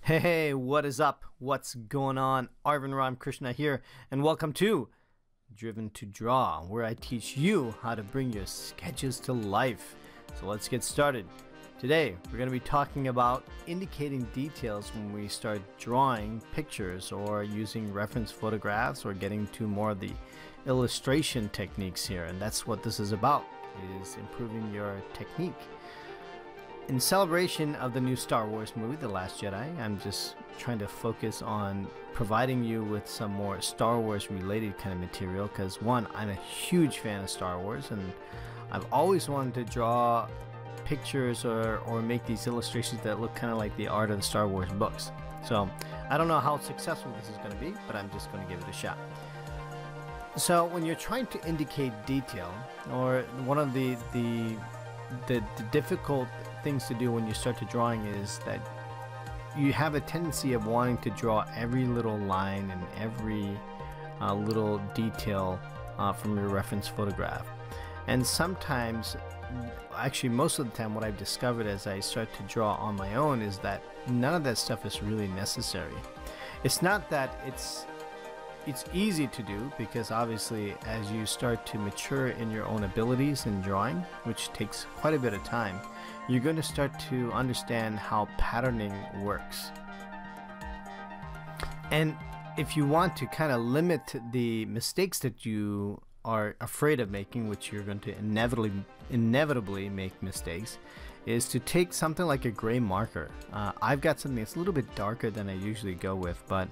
Hey, what is up? What's going on? Arvind Ramakrishna here, and welcome to Driven to Draw, where I teach you how to bring your sketches to life. So let's get started. Today, we're going to be talking about indicating details when we start drawing pictures or using reference photographs or getting to more of the illustration techniques here. And that's what this is about, is improving your technique. In celebration of the new Star Wars movie, The Last Jedi, I'm just trying to focus on providing you with some more Star Wars related kind of material because, one, I'm a huge fan of Star Wars and I've always wanted to draw pictures or make these illustrations that look kind of like the art of the Star Wars books. So I don't know how successful this is going to be, but I'm just going to give it a shot. So when you're trying to indicate detail, or one of the difficult things to do when you start to drawing is that you have a tendency of wanting to draw every little line and every little detail from your reference photograph. And sometimes, actually most of the time, what I've discovered as I start to draw on my own is that none of that stuff is really necessary. It's not that it's easy to do, because obviously as you start to mature in your own abilities in drawing, which takes quite a bit of time, you're going to start to understand how patterning works. And if you want to kind of limit the mistakes that you are afraid of making, which you're going to inevitably make mistakes, is to take something like a gray marker. I've got something that's a little bit darker than I usually go with, but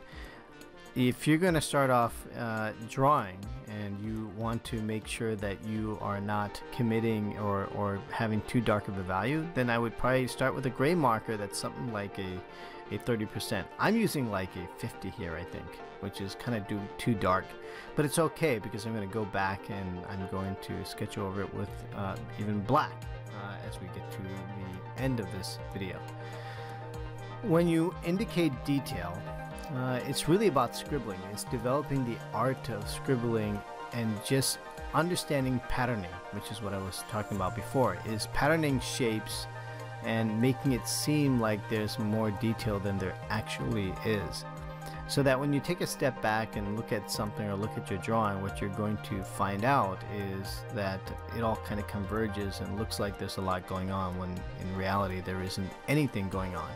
if you're going to start off drawing and you want to make sure that you are not committing or having too dark of a value, then I would probably start with a gray marker that's something like a 30%. I'm using like a 50 here, I think, which is kind of too dark, but it's okay because I'm going to go back and I'm going to sketch over it with even black as we get to the end of this video. When you indicate detail, it's really about scribbling. It's developing the art of scribbling and just understanding patterning, which is what I was talking about before, is patterning shapes and making it seem like there's more detail than there actually is. So that when you take a step back and look at something or look at your drawing, what you're going to find out is that it all kind of converges and looks like there's a lot going on, when in reality there isn't anything going on.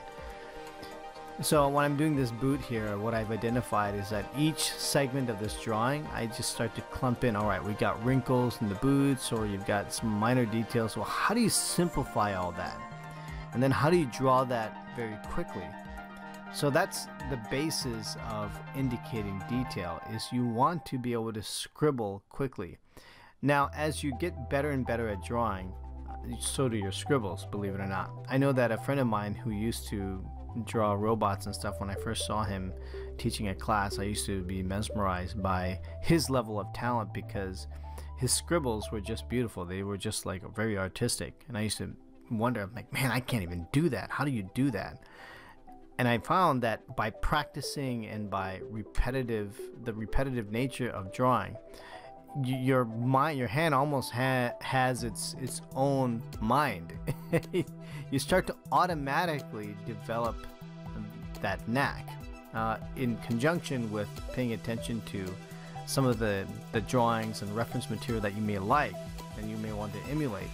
So when I'm doing this boot here, what I've identified is that each segment of this drawing, I just start to clump in. Alright, we got wrinkles in the boots, or you've got some minor details. Well, how do you simplify all that? And then how do you draw that very quickly? So that's the basis of indicating detail, is you want to be able to scribble quickly. Now, as you get better and better at drawing, so do your scribbles, believe it or not. I know that a friend of mine who used to draw robots and stuff, when I first saw him teaching a class, I used to be mesmerized by his level of talent because his scribbles were just beautiful. They were just like very artistic, and I used to wonder, I'm like, man, I can't even do that. How do you do that? And I found that by practicing and by the repetitive nature of drawing, your hand almost has its own mind. You start to automatically develop that knack in conjunction with paying attention to some of the drawings and reference material that you may like and you may want to emulate.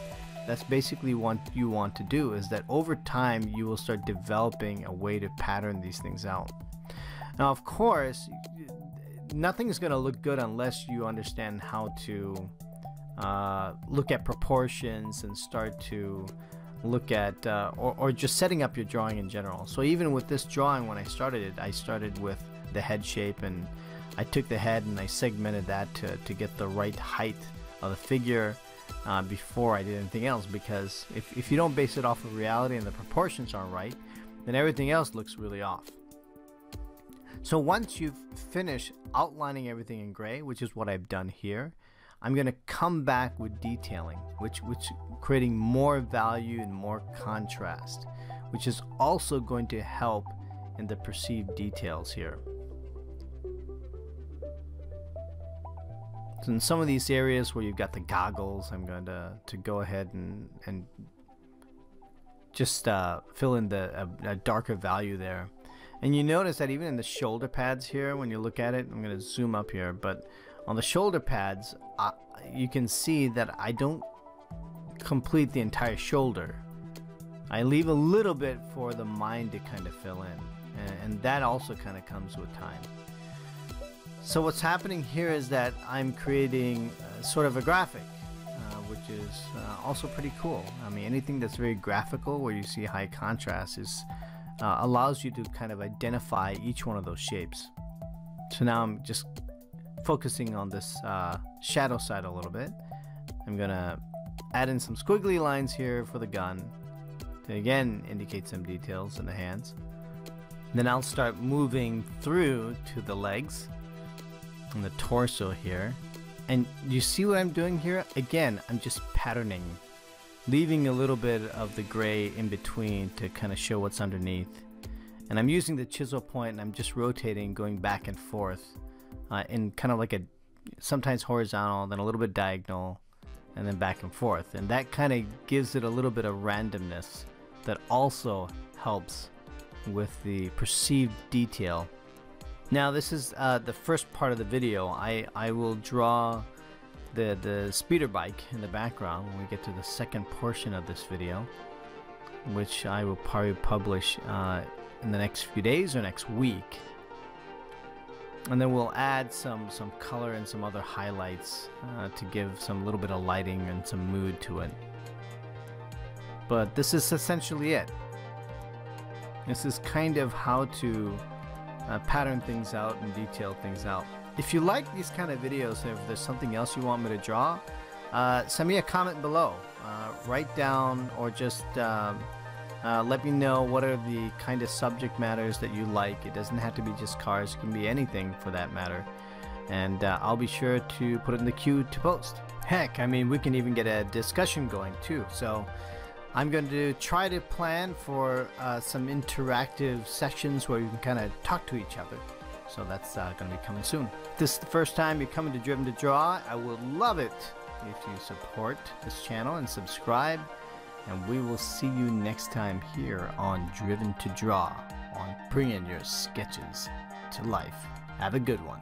That's basically what you want to do, is that over time you will start developing a way to pattern these things out. Now, of course, nothing is going to look good unless you understand how to look at proportions and start to look at or just setting up your drawing in general. So even with this drawing, when I started it, I started with the head shape, and I took the head and I segmented that to get the right height of the figure before I did anything else, because if you don't base it off of reality and the proportions aren't right, then everything else looks really off. So once you've finished outlining everything in gray, which is what I've done here, I'm going to come back with detailing, which creating more value and more contrast, which is also going to help in the perceived details here. So in some of these areas where you've got the goggles, I'm going to go ahead and just fill in a darker value there. And you notice that even in the shoulder pads here, when you look at it, I'm going to zoom up here, but on the shoulder pads, you can see that I don't complete the entire shoulder. I leave a little bit for the mind to kind of fill in, and that also kind of comes with time. So what's happening here is that I'm creating sort of a graphic, which is also pretty cool. I mean, anything that's very graphical where you see high contrast allows you to kind of identify each one of those shapes. So now I'm just focusing on this shadow side a little bit. I'm gonna add in some squiggly lines here for the gun to again indicate some details in the hands. Then I'll start moving through to the legs and the torso here. And you see what I'm doing here? Again, I'm just patterning, leaving a little bit of the gray in between to kind of show what's underneath. And I'm using the chisel point and I'm just rotating, going back and forth in kind of like a sometimes horizontal, then a little bit diagonal, and then back and forth. And that kind of gives it a little bit of randomness that also helps with the perceived detail. Now this is the first part of the video. I will draw the speeder bike in the background when we get to the second portion of this video, which I will probably publish in the next few days or next week. And then we'll add some color and some other highlights to give some little bit of lighting and some mood to it. But this is essentially it. This is kind of how to pattern things out and detail things out. If you like these kind of videos, if there's something else you want me to draw, send me a comment below. Write down or just let me know what are the kind of subject matters that you like. It doesn't have to be just cars, it can be anything for that matter. And I'll be sure to put it in the queue to post. Heck, I mean, we can even get a discussion going too. So I'm going to try to plan for some interactive sessions where you can kind of talk to each other. So that's going to be coming soon. If this is the first time you're coming to Driven to Draw, I would love it if you support this channel and subscribe. And we will see you next time here on Driven to Draw, on bringing your sketches to life. Have a good one.